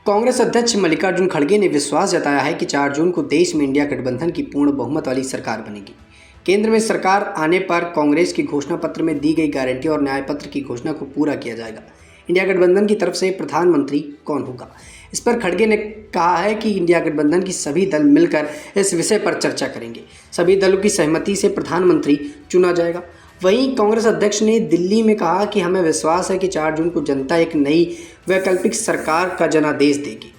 कांग्रेस अध्यक्ष मल्लिकार्जुन खड़गे ने विश्वास जताया है कि 4 जून को देश में इंडिया गठबंधन की पूर्ण बहुमत वाली सरकार बनेगी। केंद्र में सरकार आने पर कांग्रेस की घोषणा पत्र में दी गई गारंटी और न्याय पत्र की घोषणा को पूरा किया जाएगा। इंडिया गठबंधन की तरफ से प्रधानमंत्री कौन होगा, इस पर खड़गे ने कहा है कि इंडिया गठबंधन की सभी दल मिलकर इस विषय पर चर्चा करेंगे। सभी दलों की सहमति से प्रधानमंत्री चुना जाएगा। वहीं कांग्रेस अध्यक्ष ने दिल्ली में कहा कि हमें विश्वास है कि 4 जून को जनता एक नई वैकल्पिक सरकार का जनादेश देगी।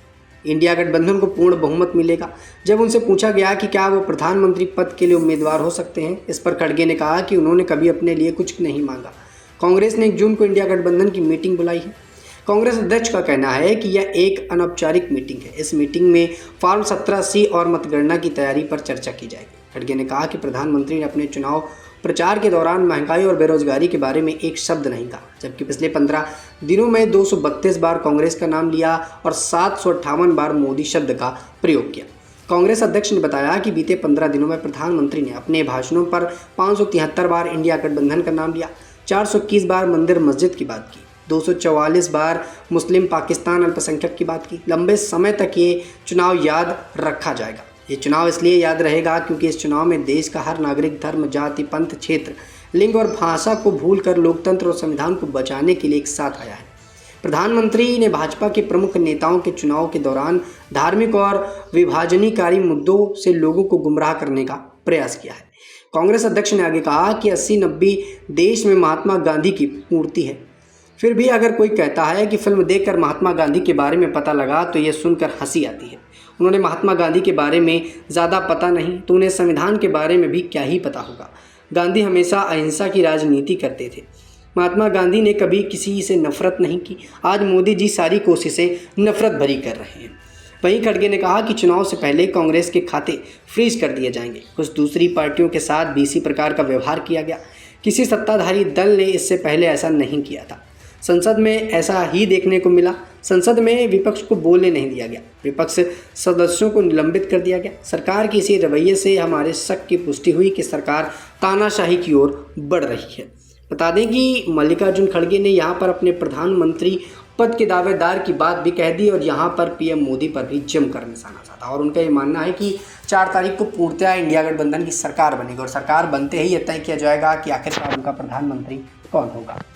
इंडिया गठबंधन को पूर्ण बहुमत मिलेगा। जब उनसे पूछा गया कि क्या वो प्रधानमंत्री पद के लिए उम्मीदवार हो सकते हैं, इस पर खड़गे ने कहा कि उन्होंने कभी अपने लिए कुछ नहीं मांगा। कांग्रेस ने 1 जून को इंडिया गठबंधन की मीटिंग बुलाई है। कांग्रेस अध्यक्ष का कहना है कि यह एक अनौपचारिक मीटिंग है। इस मीटिंग में फॉर्म 17C और मतगणना की तैयारी पर चर्चा की जाएगी। खड़गे ने कहा कि प्रधानमंत्री ने अपने चुनाव प्रचार के दौरान महंगाई और बेरोजगारी के बारे में एक शब्द नहीं कहा, जबकि पिछले 15 दिनों में 232 बार कांग्रेस का नाम लिया और 758 बार मोदी शब्द का प्रयोग किया। कांग्रेस अध्यक्ष ने बताया कि बीते 15 दिनों में प्रधानमंत्री ने अपने भाषणों पर 573 बार इंडिया गठबंधन का नाम लिया, 421 बार मंदिर मस्जिद की बात की, 244 बार मुस्लिम पाकिस्तान अल्पसंख्यक की बात की। लंबे समय तक ये चुनाव याद रखा जाएगा। ये चुनाव इसलिए याद रहेगा क्योंकि इस चुनाव में देश का हर नागरिक धर्म, जाति, पंथ, क्षेत्र, लिंग और भाषा को भूलकर लोकतंत्र और संविधान को बचाने के लिए एक साथ आया है। प्रधानमंत्री ने भाजपा के प्रमुख नेताओं के चुनाव के दौरान धार्मिक और विभाजनीकारी मुद्दों से लोगों को गुमराह करने का प्रयास किया है। कांग्रेस अध्यक्ष ने आगे कहा कि 80-90 देश में महात्मा गांधी की मूर्ति है। फिर भी अगर कोई कहता है कि फिल्म देखकर महात्मा गांधी के बारे में पता लगा तो ये सुनकर हंसी आती है। उन्होंने महात्मा गांधी के बारे में ज़्यादा पता नहीं तो उन्हें संविधान के बारे में भी क्या ही पता होगा। गांधी हमेशा अहिंसा की राजनीति करते थे। महात्मा गांधी ने कभी किसी से नफरत नहीं की। आज मोदी जी सारी कोशिशें नफरत भरी कर रहे हैं। वहीं खड़गे ने कहा कि चुनाव से पहले कांग्रेस के खाते फ्रीज कर दिए जाएंगे। कुछ दूसरी पार्टियों के साथ भी इसी प्रकार का व्यवहार किया गया। किसी सत्ताधारी दल ने इससे पहले ऐसा नहीं किया था। संसद में ऐसा ही देखने को मिला। संसद में विपक्ष को बोलने नहीं दिया गया, विपक्ष सदस्यों को निलंबित कर दिया गया। सरकार के इसी रवैये से हमारे शक की पुष्टि हुई कि सरकार तानाशाही की ओर बढ़ रही है। बता दें कि मल्लिकार्जुन खड़गे ने यहाँ पर अपने प्रधानमंत्री पद के दावेदार की बात भी कह दी और यहाँ पर पीएम मोदी पर भी जमकर निशाना साधा। और उनका ये मानना है कि 4 तारीख को पूर्णतः इंडिया गठबंधन की सरकार बनेगी और सरकार बनते ही ये तय किया जाएगा कि आखिरकार उनका प्रधानमंत्री कौन होगा।